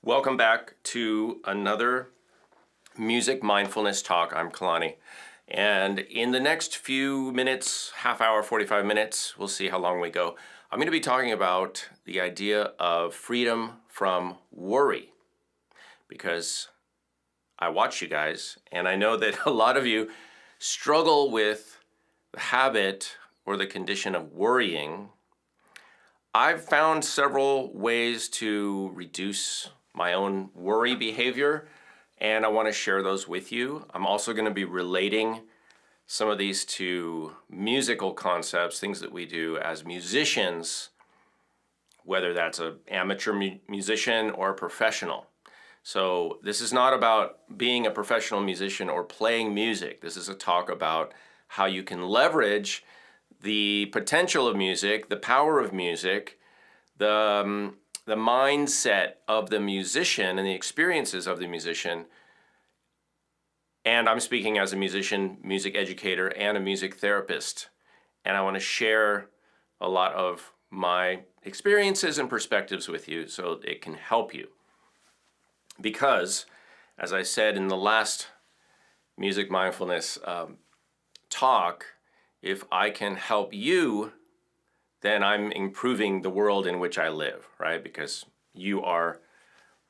Welcome back to another music mindfulness talk. I'm Kalani. And in the next few minutes, half hour, 45 minutes, we'll see how long we go, I'm going to be talking about the idea of freedom from worry. Because I watch you guys, and I know that a lot of you struggle with the habit or the condition of worrying. I've found several ways to reduce my own worry behavior, and I want to share those with you. I'm also going to be relating some of these to musical concepts, things that we do as musicians, whether that's an amateur musician or a professional. So this is not about being a professional musician or playing music. This is a talk about how you can leverage the potential of music, the power of music, the mindset of the musician and the experiences of the musician. And I'm speaking as a musician, music educator, and a music therapist. And I want to share a lot of my experiences and perspectives with you so it can help you. Because, as I said in the last music mindfulness talk, if I can help you, then I'm improving the world in which I live, right? Because you are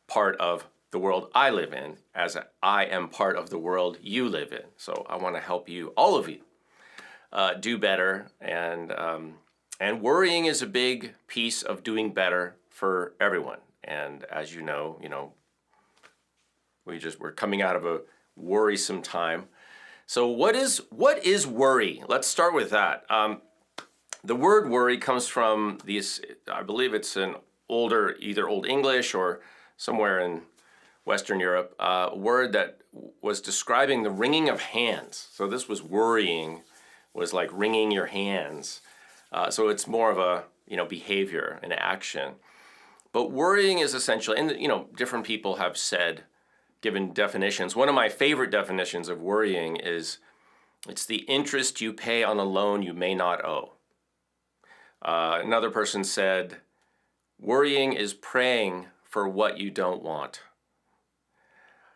part of the world I live in, as I am part of the world you live in. So I want to help you, all of you, do better. And worrying is a big piece of doing better for everyone. And as you know, we're coming out of a worrisome time. So what is worry? Let's start with that. The word worry comes from I believe it's an either Old English or somewhere in Western Europe, a word that was describing the wringing of hands. So this was worrying, was like wringing your hands. So it's more of a behavior, an action. But worrying is essentially, and different people have given definitions. One of my favorite definitions of worrying is it's the interest you pay on a loan you may not owe. Another person said, worrying is praying for what you don't want.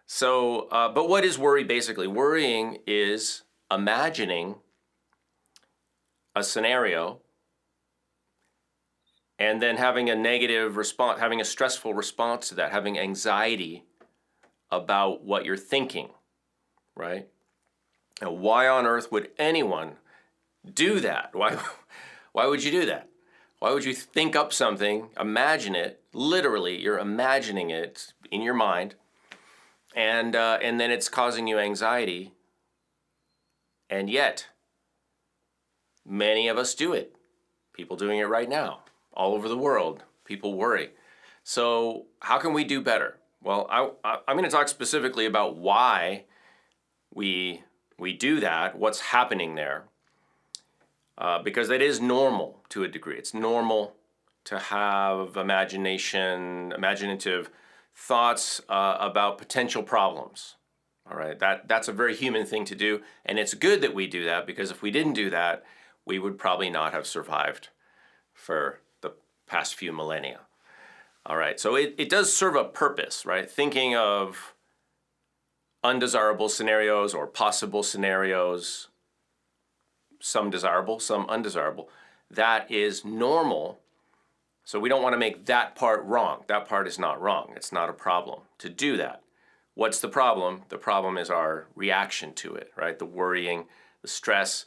So, but what is worry basically? Worrying is imagining a scenario and then having a negative response, having a stressful response to that, having anxiety about what you're thinking, right? Now, why on earth would anyone do that? Why would you do that? Why would you think up something, imagine it, literally you're imagining it in your mind, and then it's causing you anxiety, and yet many of us do it. People doing it right now, all over the world, people worry. So how can we do better? Well, I'm going to talk specifically about why we do that, what's happening there. Because it is normal to a degree. It's normal to have imaginative thoughts about potential problems. All right, that's a very human thing to do, and it's good that we do that, because if we didn't do that, we would probably not have survived for the past few millennia. All right, so it does serve a purpose, right? Thinking of undesirable scenarios or possible scenarios, some desirable, some undesirable. That is normal. So we don't want to make that part wrong. That part is not wrong. It's not a problem to do that. What's the problem? The problem is our reaction to it, right? The worrying, the stress,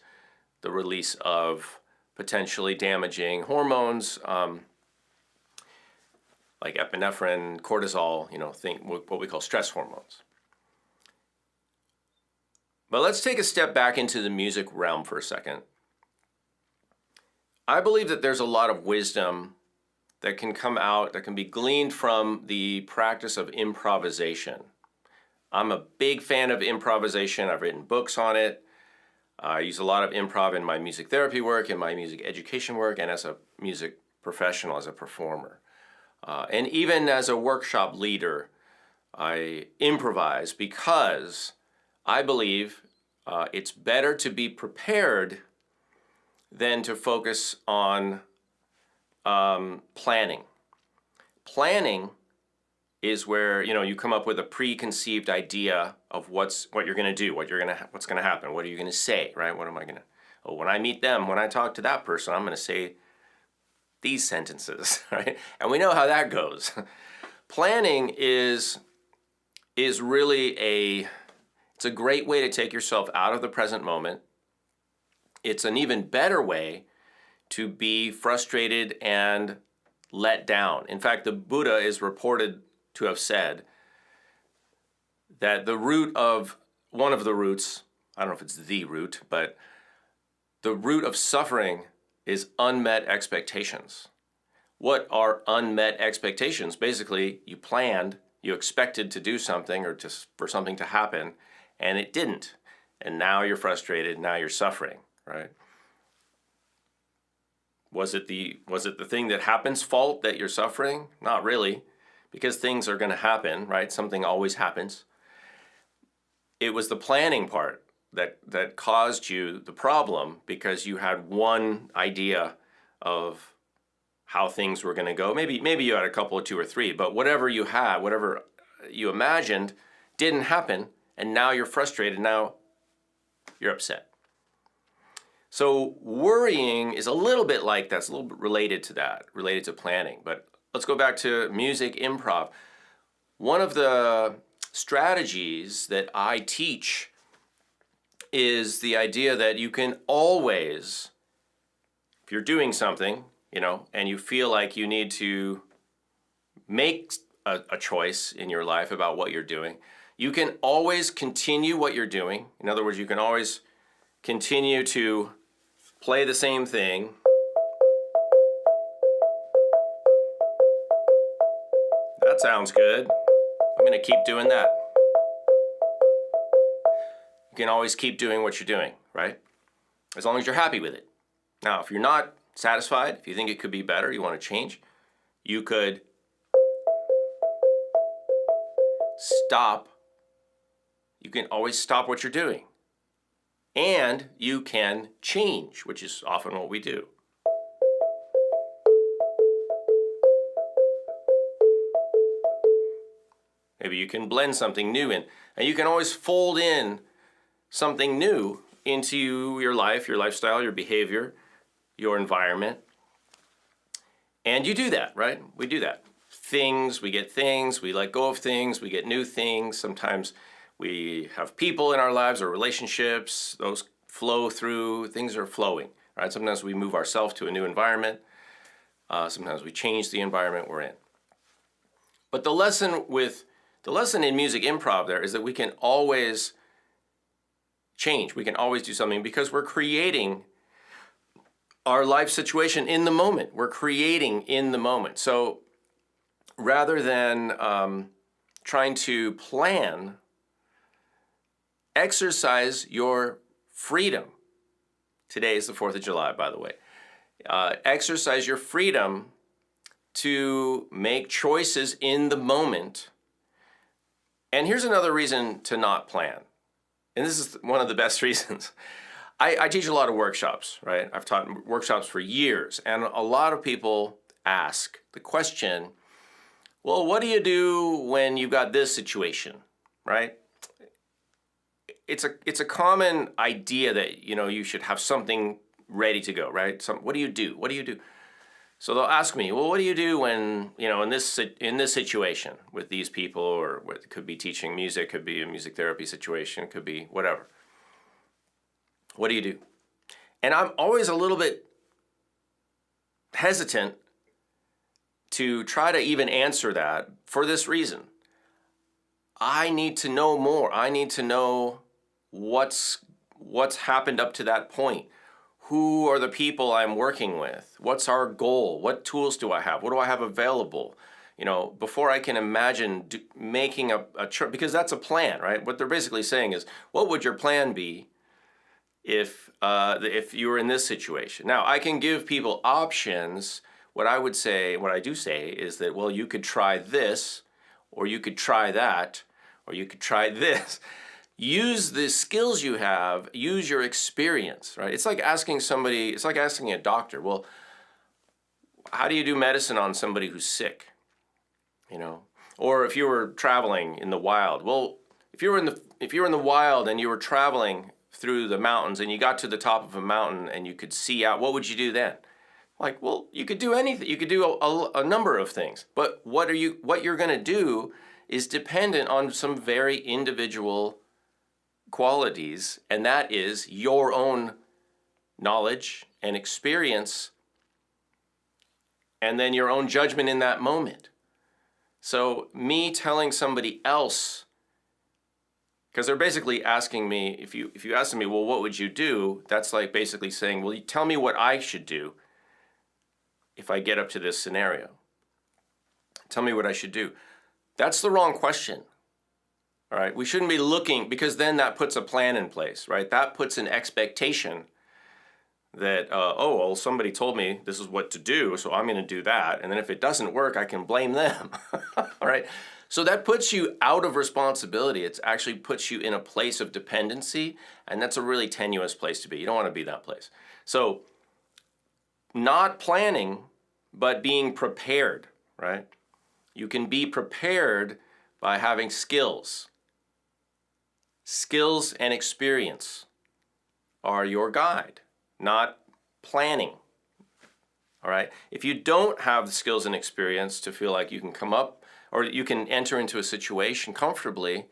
the release of potentially damaging hormones, like epinephrine, cortisol, what we call stress hormones. But let's take a step back into the music realm for a second. I believe that there's a lot of wisdom that can come out, that can be gleaned from the practice of improvisation. I'm a big fan of improvisation. I've written books on it. I use a lot of improv in my music therapy work, in my music education work, and as a music professional, as a performer. And even as a workshop leader, I improvise because I believe it's better to be prepared than to focus on planning. Planning is where, you know, you come up with a preconceived idea of what you're going to do, what's going to happen, what are you going to say, right? What am I going to, oh, when I meet them, when I talk to that person, I'm going to say these sentences, right? And we know how that goes. Planning is really it's a great way to take yourself out of the present moment. It's an even better way to be frustrated and let down. In fact, the Buddha is reported to have said that one of the roots, I don't know if it's the root, but the root of suffering is unmet expectations. What are unmet expectations? Basically, you planned, you expected to do something or just for something to happen, and it didn't. And now you're frustrated, now you're suffering, right? Was it the thing that happen's fault that you're suffering? Not really, because things are going to happen, right? Something always happens. It was the planning part that caused you the problem because you had one idea of how things were going to go. Maybe you had a couple or two or three, but whatever you had, whatever you imagined didn't happen, and now you're frustrated, now you're upset. So worrying is a little bit like that. It's a little bit related to that, related to planning. But let's go back to music improv. One of the strategies that I teach is the idea that you can always, if you're doing something, you know, and you feel like you need to make a choice in your life about what you're doing, you can always continue what you're doing. In other words, you can always continue to play the same thing. That sounds good. I'm going to keep doing that. You can always keep doing what you're doing, right? As long as you're happy with it. Now, if you're not satisfied, if you think it could be better, you want to change, you could stop. You can always stop what you're doing. And you can change, which is often what we do. Maybe you can blend something new in. And you can always fold in something new into your life, your lifestyle, your behavior, your environment. And you do that, right? We do that. We get things, we let go of things, we get new things. Sometimes we have people in our lives or relationships, those flow through, things are flowing, right? Sometimes we move ourselves to a new environment. Sometimes we change the environment we're in. But the lesson in music improv there is that we can always change. We can always do something because we're creating our life situation in the moment. We're creating in the moment. So rather than trying to plan, exercise your freedom. Today is the 4th of July, by the way. Exercise your freedom to make choices in the moment. And here's another reason to not plan. And this is one of the best reasons. I teach a lot of workshops, right? I've taught workshops for years. And a lot of people ask the question, well, what do you do when you've got this situation, right? It's a common idea that, you know, you should have something ready to go, right? What do you do? What do you do? So they'll ask me, well, what do you do when, you know, in this situation with these people, or it could be teaching music, could be a music therapy situation, could be whatever. What do you do? And I'm always a little bit hesitant to try to even answer that for this reason. I need to know more. I need to know what's happened up to that point. Who are the people I'm working with? What's our goal? What tools do I have? What do I have available? You know, before I can imagine making a trip, because that's a plan, right? What they're basically saying is, what would your plan be if you were in this situation? Now, I can give people options. What I do say is that, well, you could try this, or you could try that, or you could try this. Use the skills you have, use your experience, right? It's like asking a doctor, well, how do you do medicine on somebody who's sick? You know, Or if you were traveling in the wild, well, if you were in the wild and you were traveling through the mountains and you got to the top of a mountain and you could see out, what would you do then? Like, well, you could do anything. You could do a number of things. But what you're going to do is dependent on some very individual qualities, and that is your own knowledge and experience, and then your own judgment in that moment. So me telling somebody else, because they're basically asking me, if you ask me, well, what would you do? That's like basically saying, well, you tell me what I should do if I get up to this scenario. Tell me what I should do. That's the wrong question. All right, we shouldn't be looking, because then that puts a plan in place, right? That puts an expectation that, oh, well, somebody told me this is what to do, so I'm going to do that. And then if it doesn't work, I can blame them. All right. So that puts you out of responsibility. It actually puts you in a place of dependency, and that's a really tenuous place to be. You don't want to be that place. So not planning, but being prepared, right? You can be prepared by having skills. Skills and experience are your guide, not planning. All right? If you don't have the skills and experience to feel like you can come up or you can enter into a situation comfortably,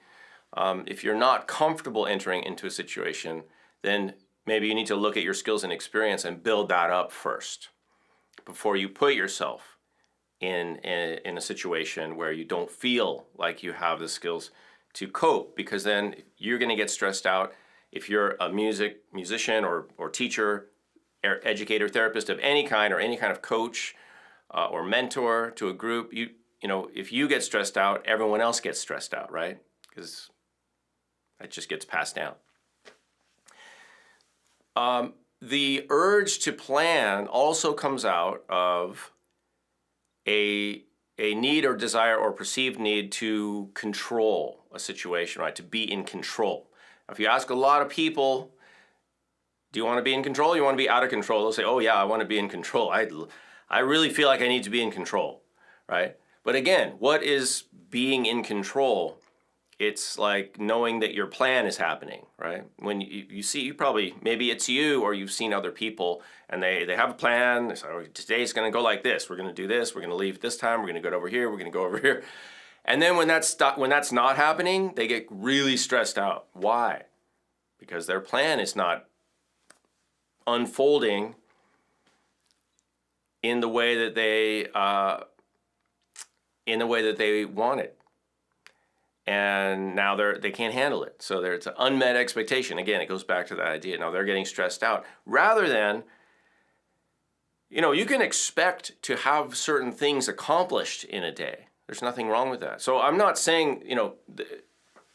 if you're not comfortable entering into a situation, then maybe you need to look at your skills and experience and build that up first before you put yourself in a situation where you don't feel like you have the skills to cope, because then you're going to get stressed out. If you're a musician or teacher, educator, therapist of any kind, or any kind of coach or mentor to a group, you know, if you get stressed out, everyone else gets stressed out, right? Because that just gets passed down. The urge to plan also comes out of a need or desire or perceived need to control a situation, right? To be in control. If you ask a lot of people, do you want to be in control? You want to be out of control? They'll say, oh yeah, I want to be in control. I really feel like I need to be in control, right? But again, what is being in control? It's like knowing that your plan is happening, right? When you see, you probably, maybe it's you or you've seen other people and they have a plan. They say, oh, today's going to go like this. We're going to do this. We're going to leave this time. We're going to go over here. We're going to go over here. And then when that's not happening, they get really stressed out. Why? Because their plan is not unfolding in the way that they want it. And now they can't handle it. So it's an unmet expectation. Again, it goes back to that idea. Now they're getting stressed out. Rather than, you know, you can expect to have certain things accomplished in a day. There's nothing wrong with that. So I'm not saying, you know,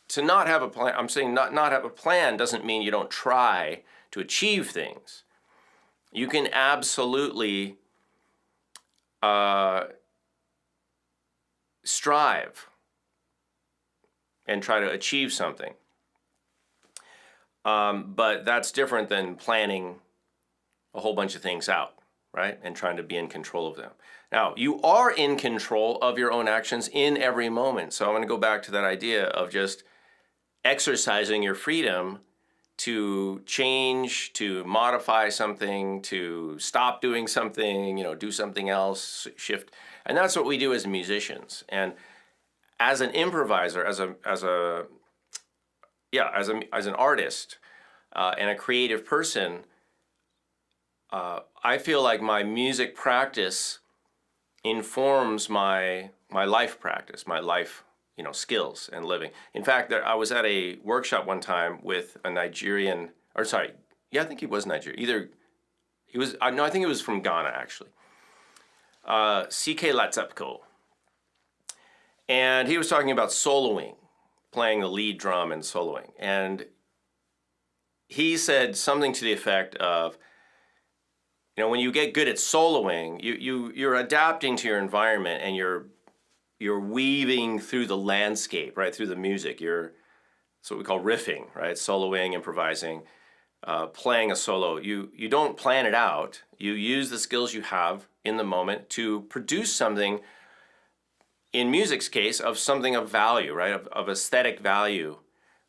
to not have a plan. I'm saying not have a plan doesn't mean you don't try to achieve things. You can absolutely strive and try to achieve something. But that's different than planning a whole bunch of things out, right? And trying to be in control of them. Now, you are in control of your own actions in every moment. So I'm going to go back to that idea of just exercising your freedom to change, to modify something, to stop doing something, you know, do something else, shift. And that's what we do as musicians. And as an improviser, as an artist and a creative person, I feel like my music practice informs my life practice, my life, you know, skills and living. In fact, I was at a workshop one time with a Nigerian, or sorry, yeah, I think he was Nigerian. I think he was from Ghana actually. CK Latsepko. And he was talking about soloing, playing the lead drum and soloing. And he said something to the effect of, you know, when you get good at soloing, you're adapting to your environment and you're weaving through the landscape, right, through the music. That's what we call riffing, right, soloing, improvising, playing a solo. You don't plan it out. You use the skills you have in the moment to produce something in music's case, of something of value, right? Of aesthetic value,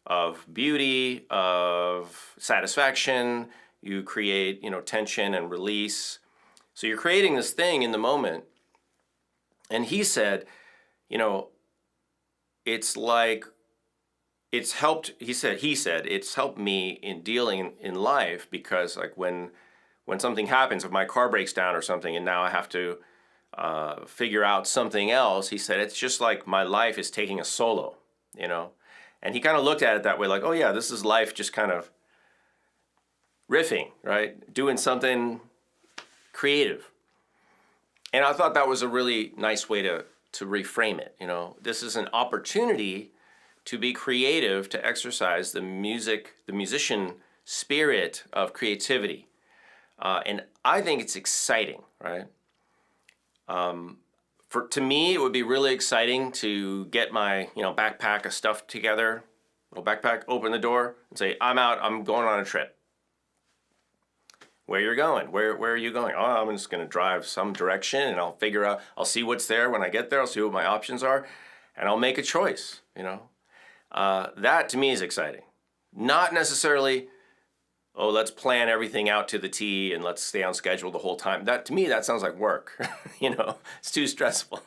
of beauty, of satisfaction. You create, tension and release. So you're creating this thing in the moment. And he said, it's like, it's helped, he said, it's helped me in dealing in life, because like when something happens, if my car breaks down or something, and now I have to figure out something else, he said, it's just like my life is taking a solo, And he kind of looked at it that way, like, oh yeah, this is life just kind of riffing, right? Doing something creative. And I thought that was a really nice way to reframe it, This is an opportunity to be creative, to exercise the musician spirit of creativity. And I think it's exciting, right? To me, it would be really exciting to get my, backpack of stuff together, little backpack, open the door, and say, I'm out, I'm going on a trip. Where you're going? Where are you going? Oh, I'm just going to drive some direction, and I'll figure out, I'll see what's there when I get there, I'll see what my options are, and I'll make a choice, That to me is exciting. Not necessarily, oh, let's plan everything out to the T and let's stay on schedule the whole time. That, to me, that sounds like work. It's too stressful.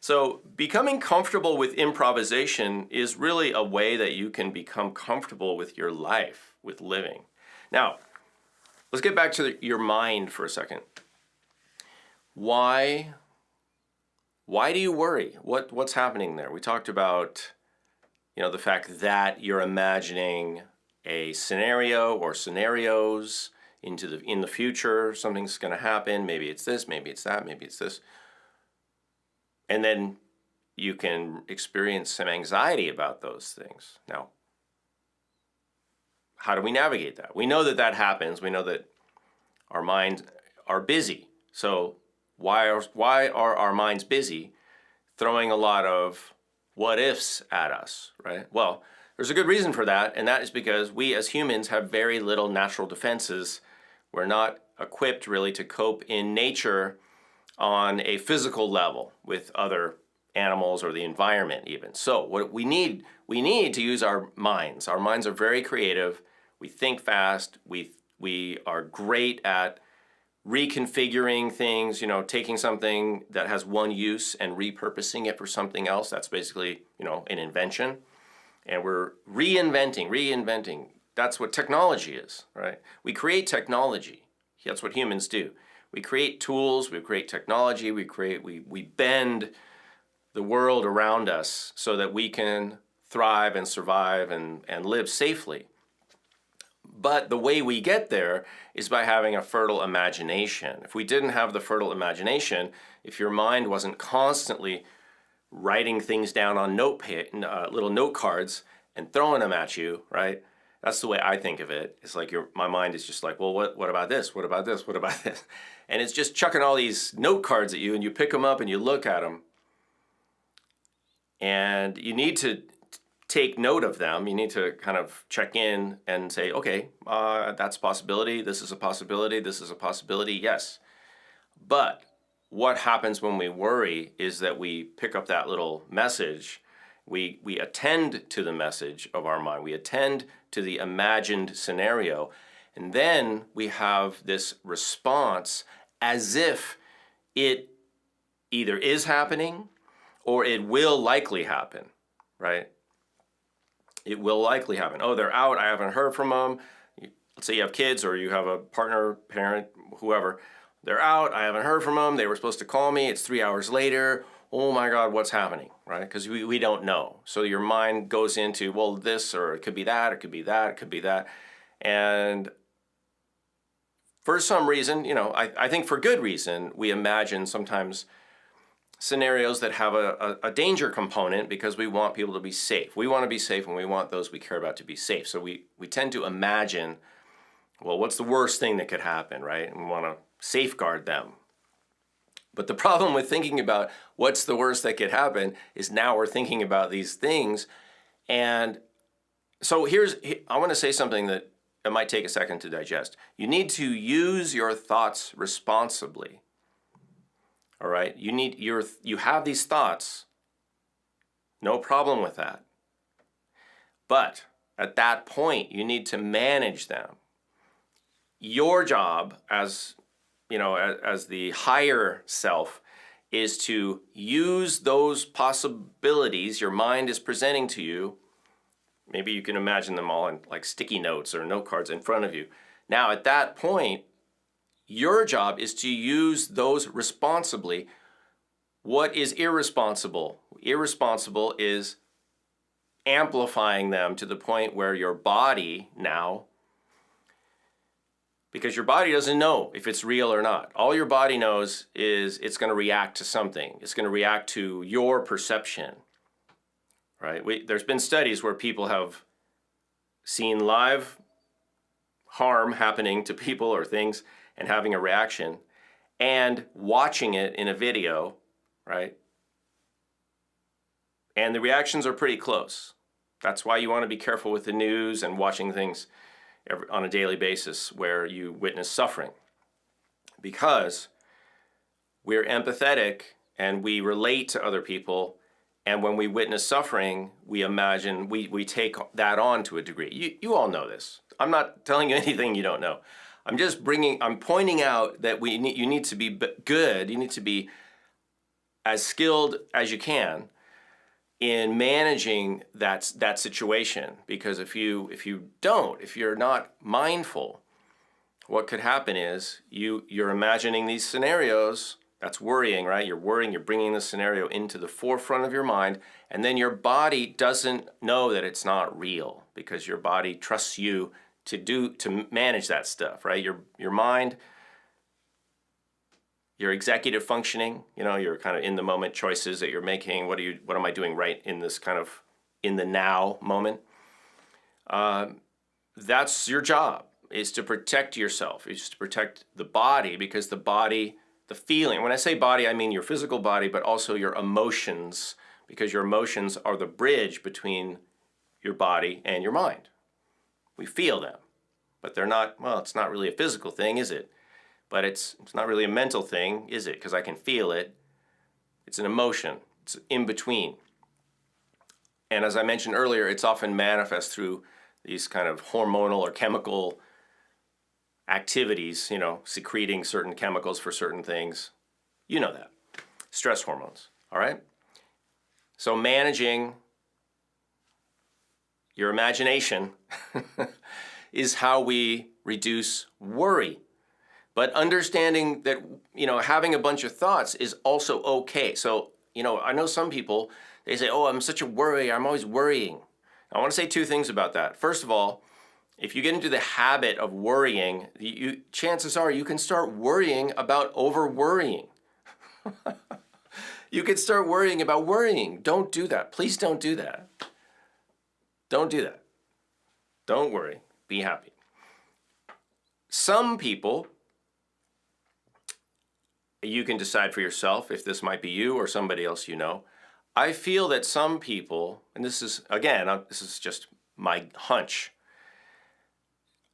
So becoming comfortable with improvisation is really a way that you can become comfortable with your life, with living. Now, let's get back to your mind for a second. Why do you worry? What's happening there? We talked about, the fact that you're imagining a scenario or scenarios in the future. Something's going to happen. Maybe it's this, maybe it's that, maybe it's this. And then you can experience some anxiety about those things. Now, how do we navigate that? We know that happens. We know that our minds are busy. So why are our minds busy, throwing a lot of what ifs at us, right? Well, there's a good reason for that, and that is because we as humans have very little natural defenses. We're not equipped really to cope in nature on a physical level with other animals or the environment even. So what we need to use our minds. Our minds are very creative. We think fast. We are great at reconfiguring things, taking something that has one use and repurposing it for something else. That's basically, an invention. And we're reinventing. That's what technology is, right? We create technology. That's what humans do. We create tools, we create technology, we bend the world around us so that we can thrive and survive and live safely. But the way we get there is by having a fertile imagination. If we didn't have the fertile imagination, if your mind wasn't constantly writing things down on little note cards and throwing them at you, right? That's the way I think of it. It's like my mind is just like, well, what about this? What about this? What about this? And it's just chucking all these note cards at you, and you pick them up and you look at them. And you need to take note of them. You need to kind of check in and say, okay, that's a possibility. This is a possibility. This is a possibility. Yes. But what happens when we worry is that we pick up that little message. We attend to the message of our mind. We attend to the imagined scenario. And then we have this response as if it either is happening or it will likely happen, right? It will likely happen. Oh, they're out. I haven't heard from them. Let's say you have kids or you have a partner, parent, whoever. They're out. I haven't heard from them. They were supposed to call me. It's 3 hours later. Oh my God, what's happening, right? Because we don't know. So your mind goes into, well, this, or it could be that, it could be that, it could be that. And for some reason, I think for good reason, we imagine sometimes scenarios that have a danger component because we want people to be safe. We want to be safe and we want those we care about to be safe. So we tend to imagine, well, what's the worst thing that could happen, right? And we want to safeguard them. But the problem with thinking about what's the worst that could happen is now we're thinking about these things. And so I want to say something that it might take a second to digest. You need to use your thoughts responsibly. All right? You have these thoughts, No problem with that. But at that point, you need to manage them. Your job as, as the higher self is to use those possibilities your mind is presenting to you. Maybe you can imagine them all in like sticky notes or note cards in front of you. Now, at that point, your job is to use those responsibly. What is irresponsible? Irresponsible is amplifying them to the point where your body now, because your body doesn't know if it's real or not. All your body knows is it's going to react to something. It's going to react to your perception, right? There's been studies where people have seen live harm happening to people or things and having a reaction, and watching it in a video, right? And the reactions are pretty close. That's why you want to be careful with the news and watching things on a daily basis where you witness suffering. Because we're empathetic and we relate to other people, and when we witness suffering, we imagine, we take that on to a degree. You all know this. I'm not telling you anything you don't know. I'm pointing out that you need to be good, you need to be as skilled as you can in managing that situation. Because if you're not mindful, what could happen is you're imagining these scenarios. That's worrying, right? You're worrying, you're bringing the scenario into the forefront of your mind, and then your body doesn't know that it's not real because your body trusts you to manage that stuff, right? Your mind, your executive functioning, your kind of in the moment choices that you're making. What am I doing right in this kind of in the now moment? That's your job, is to protect yourself, is to protect the body, because the body, the feeling, when I say body, I mean your physical body, but also your emotions, because your emotions are the bridge between your body and your mind. We feel them, but they're not, it's not really a physical thing, is it? But it's not really a mental thing, is it? Because I can feel it. It's an emotion. It's in between. And as I mentioned earlier, it's often manifest through these kind of hormonal or chemical activities, secreting certain chemicals for certain things. You know that. Stress hormones, all right? So managing your imagination is how we reduce worry. But understanding that, having a bunch of thoughts is also okay. So, I know some people, they say, oh, I'm such a worrier, I'm always worrying. I want to say two things about that. First of all, if you get into the habit of worrying, chances are you can start worrying about over-worrying. You can start worrying about worrying. Don't do that. Please don't do that. Don't do that. Don't worry. Be happy. Some people, you can decide for yourself if this might be you or somebody else you know. I feel that some people, and this is just my hunch,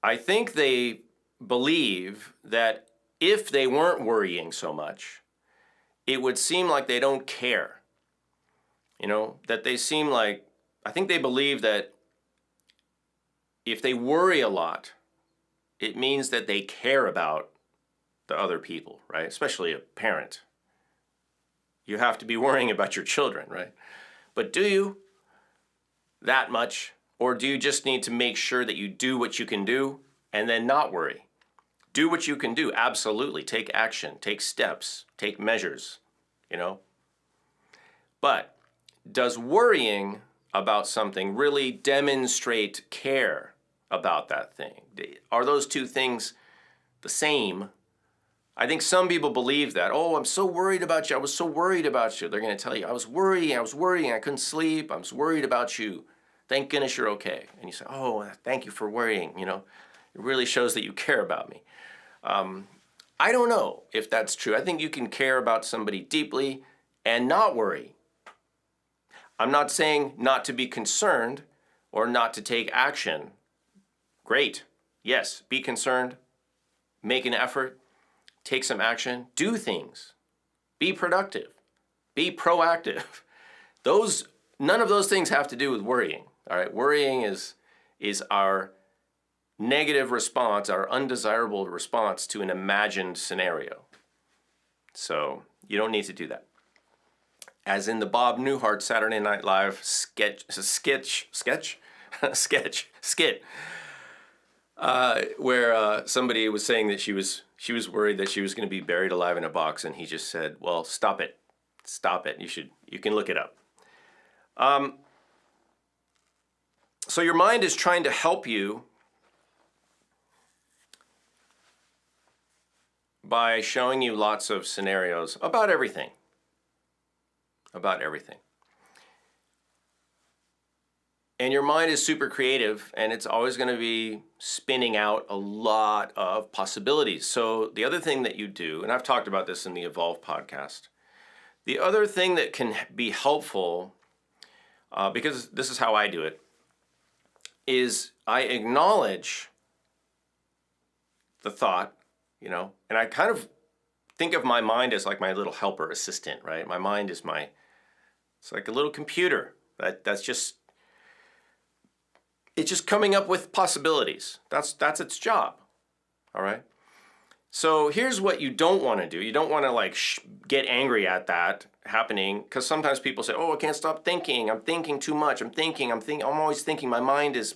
I think they believe that if they weren't worrying so much, it would seem like they don't care. That they seem like, I think they believe that if they worry a lot, it means that they care about the other people, right? Especially a parent. You have to be worrying about your children, right? But do you that much? Or do you just need to make sure that you do what you can do and then not worry? Do what you can do, absolutely. Take action, take steps, take measures, But does worrying about something really demonstrate care about that thing? Are those two things the same? I think some people believe that. Oh, I'm so worried about you. I was so worried about you. They're going to tell you, I was worrying. I couldn't sleep. I was worried about you. Thank goodness you're okay. And you say, oh, thank you for worrying. It really shows that you care about me. I don't know if that's true. I think you can care about somebody deeply and not worry. I'm not saying not to be concerned or not to take action. Great. Yes, be concerned. Make an effort. Take some action, do things, be productive, be proactive. Those none of those things have to do with worrying. All right, worrying is our negative response, our undesirable response to an imagined scenario. So you don't need to do that. As in the Bob Newhart Saturday Night Live skit, where somebody was saying that she was worried that she was going to be buried alive in a box, and he just said, "Well, stop it. You can look it up." So your mind is trying to help you by showing you lots of scenarios about everything. And your mind is super creative, and it's always going to be spinning out a lot of possibilities. So the other thing that you do, and I've talked about this in the Evolve podcast, the other thing that can be helpful, because this is how I do it, is I acknowledge the thought, and I kind of think of my mind as like my little helper assistant, right? My mind is it's like a little computer that's just coming up with possibilities. That's its job, all right? So here's what you don't want to do. You don't want to get angry at that happening, because sometimes people say, "Oh, I can't stop thinking. I'm thinking too much. I'm always thinking. My mind is,"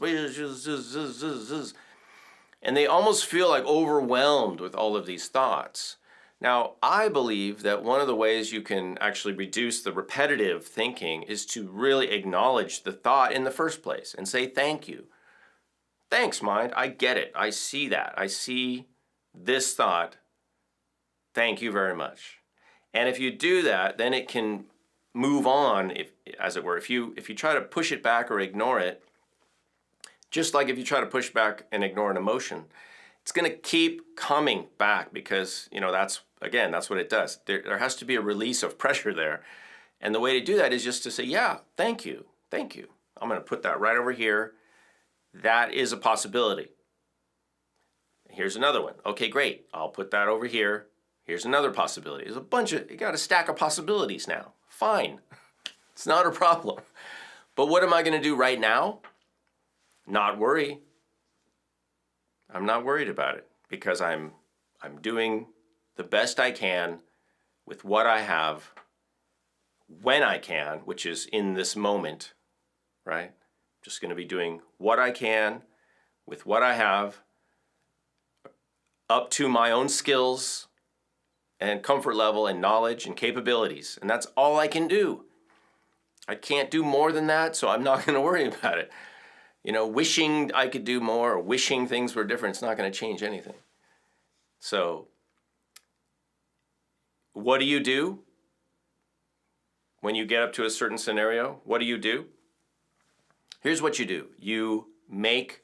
and they almost feel like overwhelmed with all of these thoughts. Now, I believe that one of the ways you can actually reduce the repetitive thinking is to really acknowledge the thought in the first place and say, "Thank you. Thanks, mind. I get it. I see that. I see this thought. Thank you very much." And if you do that, then it can move on, as it were. If you try to push it back or ignore it, just like if you try to push back and ignore an emotion, it's going to keep coming back, because that's what it does. There has to be a release of pressure there. And the way to do that is just to say, "Yeah, thank you. I'm going to put that right over here. That is a possibility. Here's another one. Okay, great. I'll put that over here. Here's another possibility." There's you got a stack of possibilities now. Fine. It's not a problem. But what am I going to do right now? Not worry. I'm not worried about it, because I'm doing the best I can with what I have when I can, which is in this moment, right? Just going to be doing what I can with what I have, up to my own skills and comfort level and knowledge and capabilities. And that's all I can do. I can't do more than that, so I'm not going to worry about it. Wishing I could do more or wishing things were different, it's not going to change anything. So what do you do when you get up to a certain scenario? What do you do? Here's what you do. You make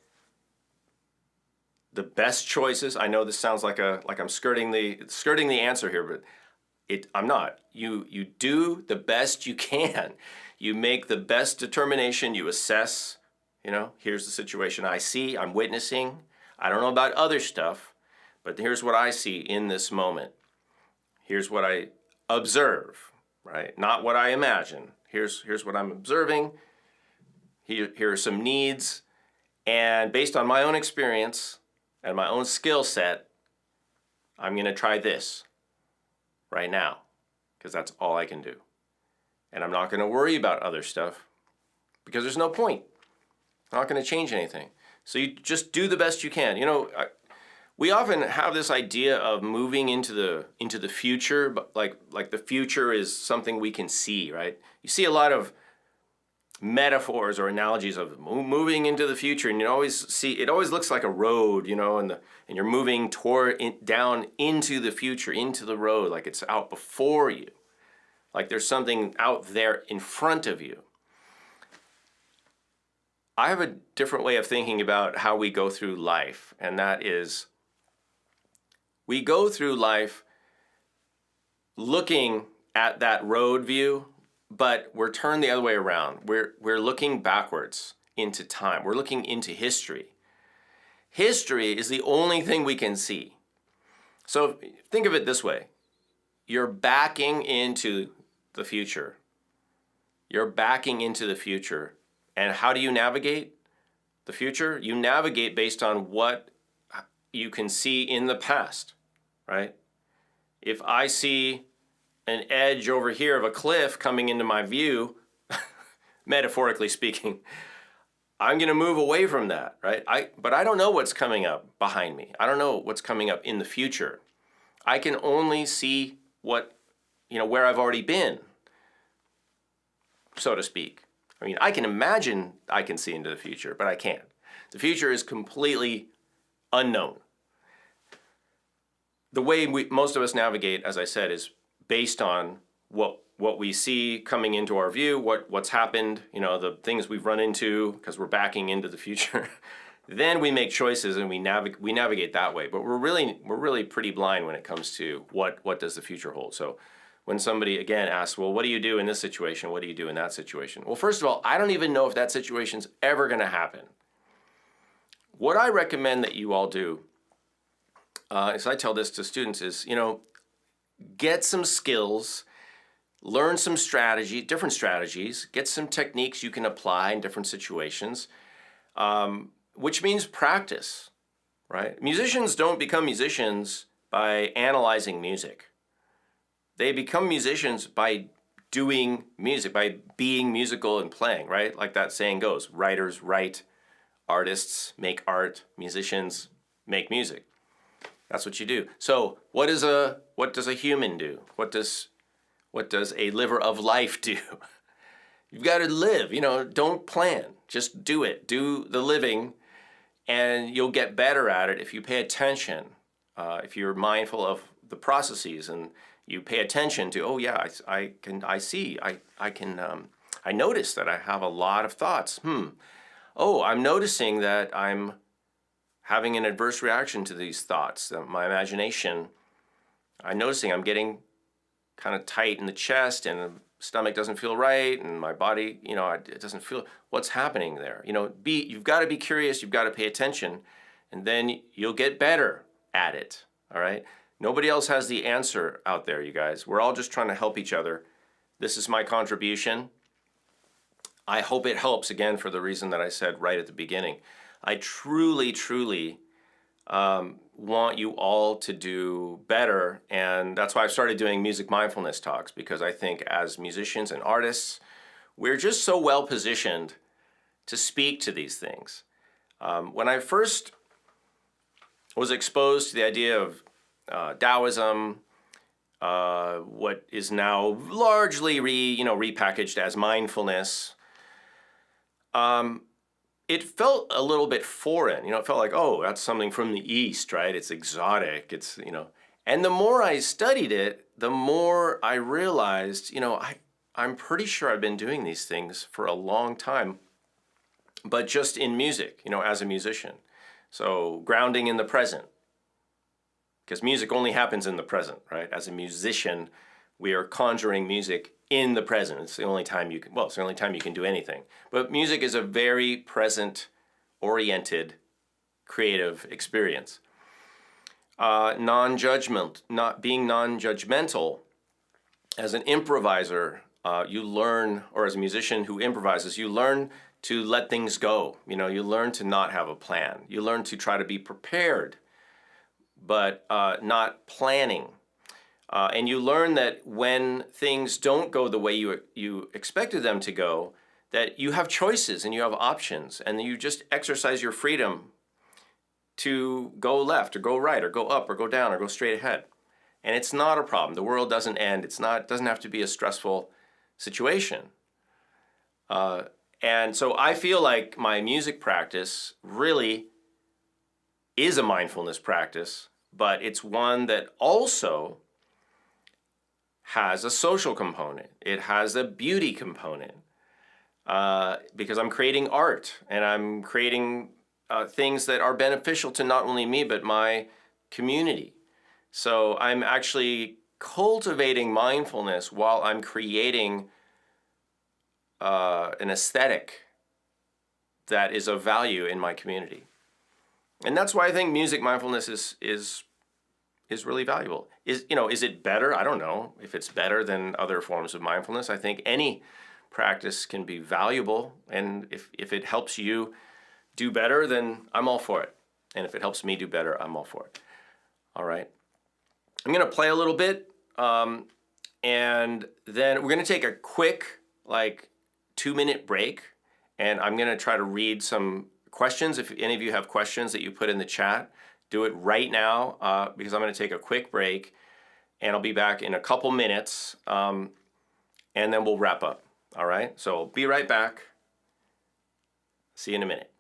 the best choices. I know this sounds like I'm skirting the answer here, but I'm not. You do the best you can. You make the best determination. You assess, here's the situation I see, I'm witnessing. I don't know about other stuff, but here's what I see in this moment. Here's what I observe, right? Not what I imagine. Here's what I'm observing. Here are some needs. And based on my own experience and my own skill set, I'm going to try this right now, because that's all I can do. And I'm not going to worry about other stuff, because there's no point. I'm not going to change anything. So you just do the best you can. We often have this idea of moving into the future, but like the future is something we can see, right? You see a lot of metaphors or analogies of moving into the future, and you always see it always looks like a road, and you're moving down into the future, into the road, like it's out before you, like there's something out there in front of you. I have a different way of thinking about how we go through life, and that is, we go through life looking at that road view, but we're turned the other way around. We're looking backwards into time. We're looking into history. History is the only thing we can see. So think of it this way. You're backing into the future. You're backing into the future. And how do you navigate the future? You navigate based on what you can see in the past, right? If I see an edge over here of a cliff coming into my view, metaphorically speaking, I'm going to move away from that, right? But I don't know what's coming up behind me. I don't know what's coming up in the future. I can only see what, where I've already been, so to speak. I mean, I can imagine I can see into the future, but I can't. The future is completely unknown. The way most of us navigate, as I said, is based on what we see coming into our view, what's happened, the things we've run into because we're backing into the future. Then we make choices and we navigate that way. But we're really pretty blind when it comes to what does the future hold. So when somebody again asks, well, what do you do in this situation? What do you do in that situation? Well, first of all, I don't even know if that situation's ever going to happen. What I recommend that you all do, as I tell this to students, is get some skills, learn some different strategies, get some techniques you can apply in different situations, which means practice, right? Musicians don't become musicians by analyzing music. They become musicians by doing music, by being musical and playing, right? Like that saying goes, writers write, artists make art, musicians make music. That's what you do. So what does a human do? What does a liver of life do? You've got to live, don't plan, just do it. Do the living, and you'll get better at it if you pay attention, if you're mindful of the processes and you pay attention to, oh yeah, I notice that I have a lot of thoughts. Oh, I'm noticing that I'm having an adverse reaction to these thoughts. My imagination, I'm noticing I'm getting kind of tight in the chest and the stomach doesn't feel right and my body, it doesn't feel, what's happening there? You've got to be curious, you've got to pay attention, and then you'll get better at it, all right? Nobody else has the answer out there, you guys. We're all just trying to help each other. This is my contribution. I hope it helps, again, for the reason that I said right at the beginning. I truly, truly want you all to do better, and that's why I've started doing music mindfulness talks, because I think as musicians and artists, we're just so well positioned to speak to these things. When I first was exposed to the idea of Taoism, what is now largely repackaged as mindfulness, it felt a little bit foreign. It felt like, oh, that's something from the East, right? It's exotic. It's, and the more I studied it, the more I realized, I'm pretty sure I've been doing these things for a long time, but just in music, as a musician. So grounding in the present, because music only happens in the present, right? As a musician, we are conjuring music in the present. It's the only time you can do anything. But music is a very present-oriented, creative experience. Non-judgment, not being non-judgmental. As an improviser, you learn, or as a musician who improvises, you learn to let things go. You learn to not have a plan. You learn to try to be prepared, but not planning. And you learn that when things don't go the way you expected them to go, that you have choices and you have options, and you just exercise your freedom to go left or go right or go up or go down or go straight ahead. And it's not a problem. The world doesn't end. It doesn't have to be a stressful situation. And so I feel like my music practice really is a mindfulness practice, but it's one that also has a social component. It has a beauty component, because I'm creating art and I'm creating things that are beneficial to not only me, but my community. So I'm actually cultivating mindfulness while I'm creating an aesthetic that is of value in my community. And that's why I think music mindfulness is really valuable. Is it better? I don't know if it's better than other forms of mindfulness. I think any practice can be valuable. And if it helps you do better, then I'm all for it. And if it helps me do better, I'm all for it. All right. I'm going to play a little bit, and then we're going to take a quick, like, 2-minute break, and I'm going to try to read some questions. If any of you have questions that you put in the chat, do it right now, because I'm going to take a quick break, and I'll be back in a couple minutes, and then we'll wrap up. All right? So I'll be right back. See you in a minute.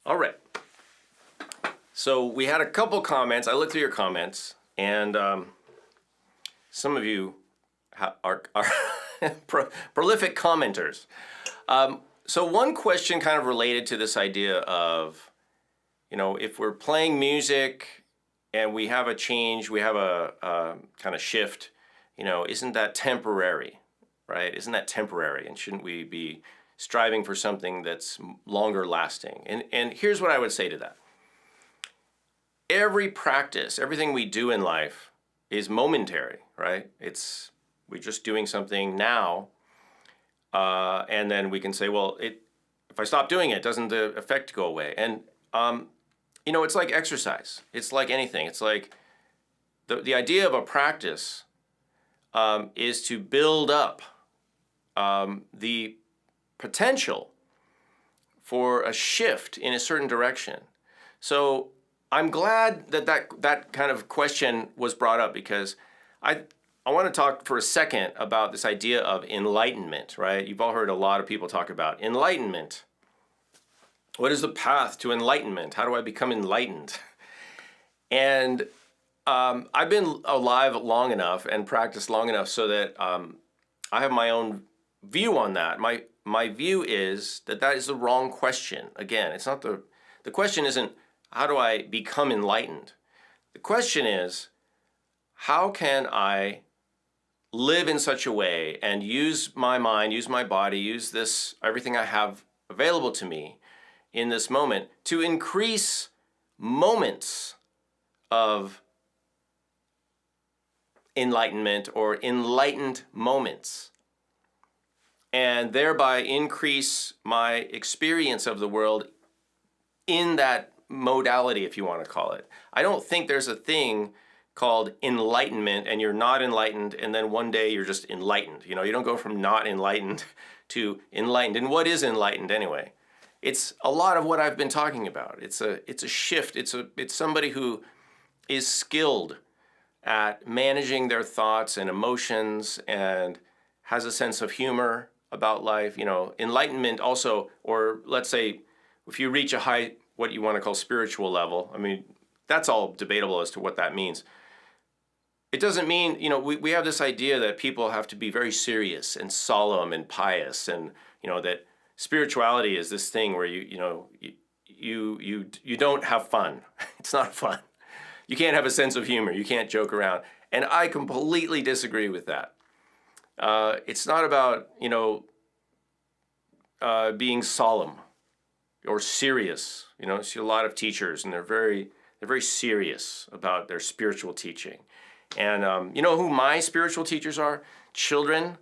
All right. So we had a couple comments. I looked through your comments, and some of you are prolific commenters. So one question kind of related to this idea of, if we're playing music and we have a change, we have a kind of shift, isn't that temporary, right? Isn't that temporary? And shouldn't we be striving for something that's longer lasting? And here's what I would say to that. Every practice, everything we do in life is momentary, right? We're just doing something now, and then we can say, well, if I stop doing it, doesn't the effect go away? And it's like exercise. It's like anything. It's like the idea of a practice is to build up the potential for a shift in a certain direction. So I'm glad that kind of question was brought up, because I want to talk for a second about this idea of enlightenment, right? You've all heard a lot of people talk about enlightenment. What is the path to enlightenment? How do I become enlightened? And I've been alive long enough and practiced long enough so that I have my own view on that. My view is that is the wrong question. Again, it's not the question isn't, how do I become enlightened? The question is, how can I live in such a way and use my mind, use my body, use everything I have available to me in this moment to increase moments of enlightenment or enlightened moments, and thereby increase my experience of the world in that modality, if you want to call it. I don't think there's a thing called enlightenment, and you're not enlightened, and then one day you're just enlightened. You know, you don't go from not enlightened to enlightened. And what is enlightened anyway? It's a lot of what I've been talking about. It's a shift. It's somebody who is skilled at managing their thoughts and emotions and has a sense of humor about life. You know, enlightenment also, or let's say if you reach a high, what you want to call spiritual level, I mean, that's all debatable as to what that means. It doesn't mean, you know, we have this idea that people have to be very serious and solemn and pious, and, you know, that spirituality is this thing where you don't have fun. It's not fun. You can't have a sense of humor. You can't joke around. And I completely disagree with that. It's not about, you know, being solemn or serious. You know, I see a lot of teachers, and they're very serious about their spiritual teaching. And you know who my spiritual teachers are? Children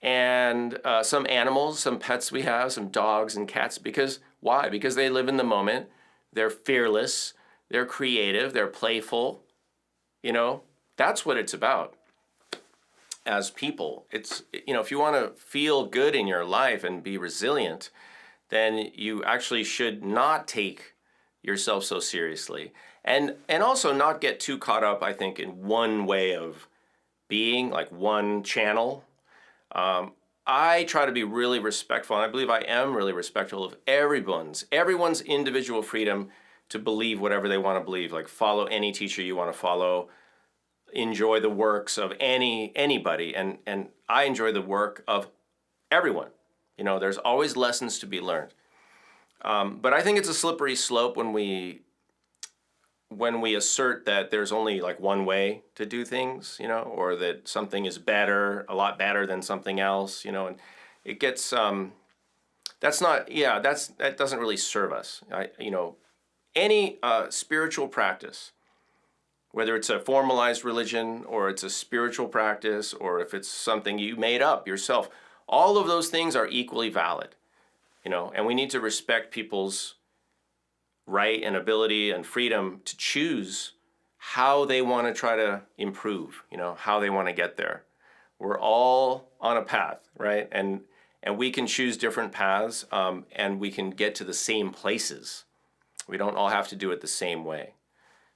and some animals, some pets we have, some dogs and cats. Because why? Because they live in the moment. They're fearless. They're creative. They're playful. You know, that's what it's about. As people, it's, you know, if you want to feel good in your life and be resilient, then you actually should not take yourself so seriously. And also not get too caught up, I think, in one way of being, like one channel. I try to be really respectful, and I believe I am really respectful of everyone's individual freedom to believe whatever they want to believe. Like, follow any teacher you want to follow, enjoy the works of anybody, and I enjoy the work of everyone. You know, there's always lessons to be learned. But I think it's a slippery slope when we assert that there's only like one way to do things, you know, or that something is better, a lot better than something else, you know, and it gets, that doesn't really serve us. You know, any spiritual practice, whether it's a formalized religion or it's a spiritual practice, or if it's something you made up yourself, all of those things are equally valid, you know, and we need to respect people's right and ability and freedom to choose how they want to try to improve, you know, how they want to get there. We're all on a path, right? And we can choose different paths, and we can get to the same places. We don't all have to do it the same way.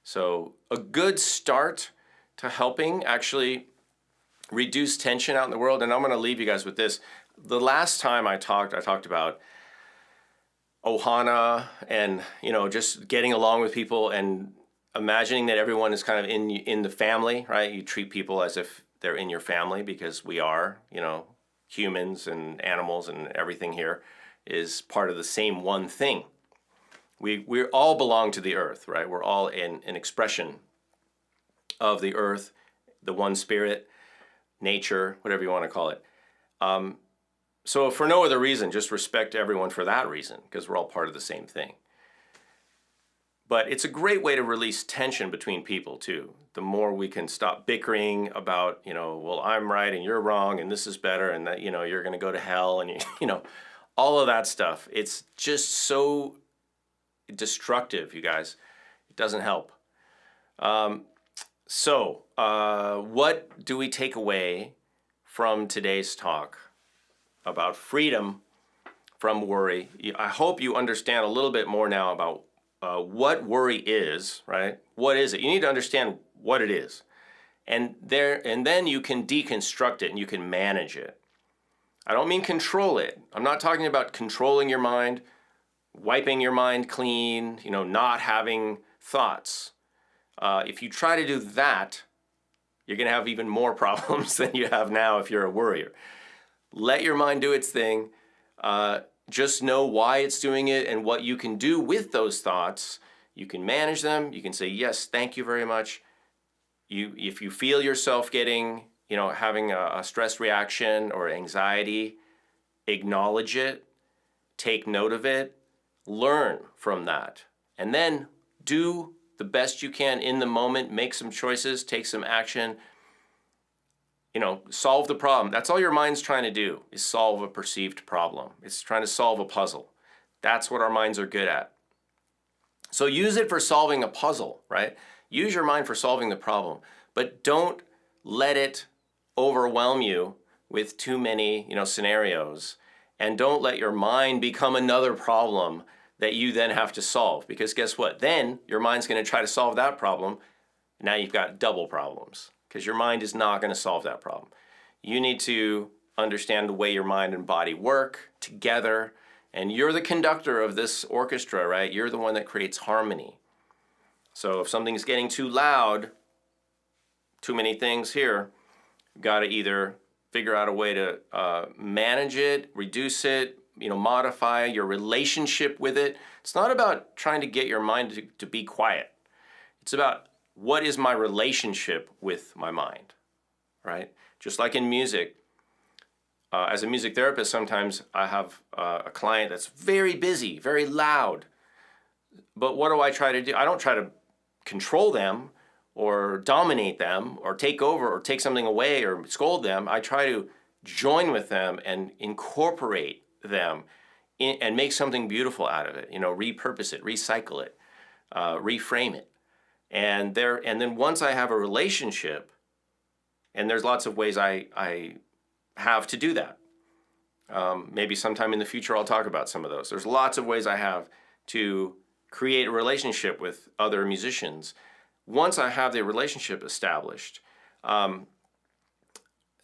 So a good start to helping actually reduce tension out in the world, and I'm going to leave you guys with this. The last time I talked about ohana and, you know, just getting along with people and imagining that everyone is kind of in the family, right? You treat people as if they're in your family, because we are, you know, humans and animals and everything here is part of the same one thing. We all belong to the earth, right? We're all an expression of the earth, the one spirit, nature, whatever you want to call it. So for no other reason, just respect everyone for that reason, because we're all part of the same thing. But it's a great way to release tension between people too. The more we can stop bickering about, you know, well, I'm right and you're wrong and this is better and that, you know, you're going to go to hell and, you know, all of that stuff. It's just so destructive, you guys. It doesn't help. So what do we take away from today's talk about freedom from worry? I hope you understand a little bit more now about what worry is, right? What is it? You need to understand what it is. And then you can deconstruct it and you can manage it. I don't mean control it. I'm not talking about controlling your mind, wiping your mind clean, you know, not having thoughts. If you try to do that, you're going to have even more problems than you have now if you're a worrier. Let your mind do its thing. Just know why it's doing it and what you can do with those thoughts. You can manage them. You can say, yes, thank you very much. If you feel yourself getting, you know, having a stress reaction or anxiety, acknowledge it, take note of it, learn from that, and then do the best you can in the moment, make some choices, take some action, you know, solve the problem. That's all your mind's trying to do, is solve a perceived problem. It's trying to solve a puzzle. That's what our minds are good at. So use it for solving a puzzle, right? Use your mind for solving the problem, but don't let it overwhelm you with too many, scenarios. And don't let your mind become another problem that you then have to solve. Because guess what? Then your mind's going to try to solve that problem. Now you've got double problems because your mind is not going to solve that problem. You need to understand the way your mind and body work together. And you're the conductor of this orchestra, right? You're the one that creates harmony. So if something's getting too loud, too many things here, you've got to either figure out a way to manage it, reduce it, modify your relationship with it. It's not about trying to get your mind to be quiet. It's about what is my relationship with my mind, right? Just like in music, as a music therapist, sometimes I have a client that's very busy, very loud. But what do I try to do? I don't try to control them or dominate them or take over or take something away or scold them. I try to join with them and incorporate them and make something beautiful out of it, repurpose it, recycle it, reframe it. And then once I have a relationship, and there's lots of ways I have to do that. Maybe sometime in the future I'll talk about some of those. There's lots of ways I have to create a relationship with other musicians. Once I have the relationship established,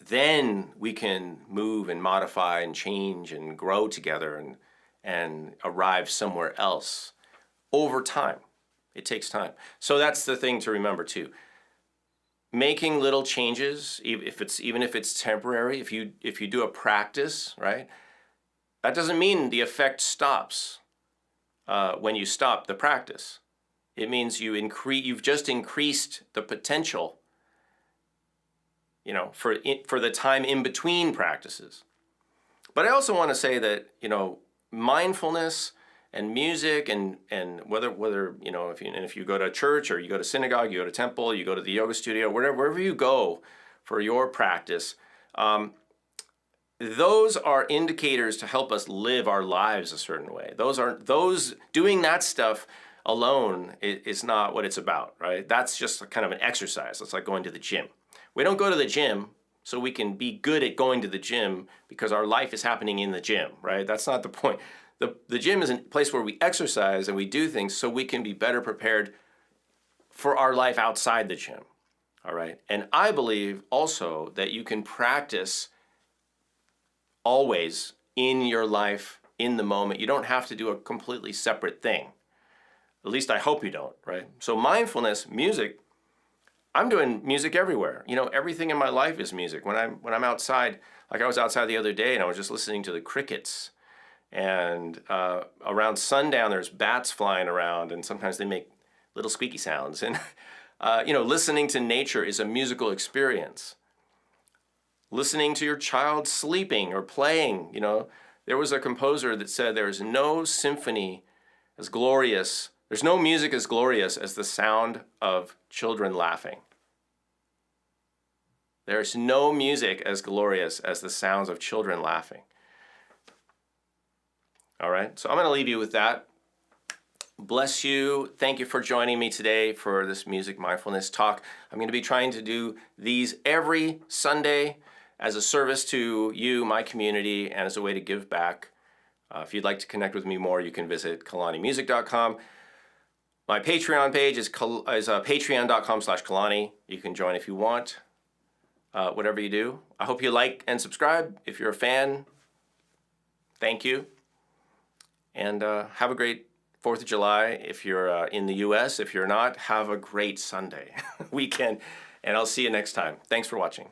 then we can move and modify and change and grow together and arrive somewhere else over time. It takes time. So that's the thing to remember too. Making little changes, even if it's temporary, if you do a practice, right? That doesn't mean the effect stops when you stop the practice. It means you've just increased the potential, for the time in between practices. But I also want to say that, mindfulness and music and whether if you go to church or you go to synagogue, you go to temple, you go to the yoga studio, wherever you go for your practice, those are indicators to help us live our lives a certain way. Those doing that stuff alone is not what it's about, right? That's just kind of an exercise. It's like going to the gym. We don't go to the gym so we can be good at going to the gym because our life is happening in the gym, right? That's not the point. The gym is a place where we exercise and we do things so we can be better prepared for our life outside the gym, all right? And I believe also that you can practice always in your life, in the moment. You don't have to do a completely separate thing. At least I hope you don't, right? So mindfulness, music, I'm doing music everywhere. Everything in my life is music. When I'm outside, like I was outside the other day and I was just listening to the crickets. And around sundown, there's bats flying around, and sometimes they make little squeaky sounds. And listening to nature is a musical experience. Listening to your child sleeping or playing, there was a composer that said there's no symphony as glorious, there's no music as glorious as the sound of children laughing. There's no music as glorious as the sounds of children laughing. All right, so I'm going to leave you with that. Bless you. Thank you for joining me today for this music mindfulness talk. I'm going to be trying to do these every Sunday as a service to you, my community, and as a way to give back. If you'd like to connect with me more, you can visit kalanimusic.com. My Patreon page is patreon.com/Kalani. You can join if you want, whatever you do. I hope you like and subscribe. If you're a fan, thank you. And have a great 4th of July if you're in the U.S. If you're not, have a great Sunday weekend. And I'll see you next time. Thanks for watching.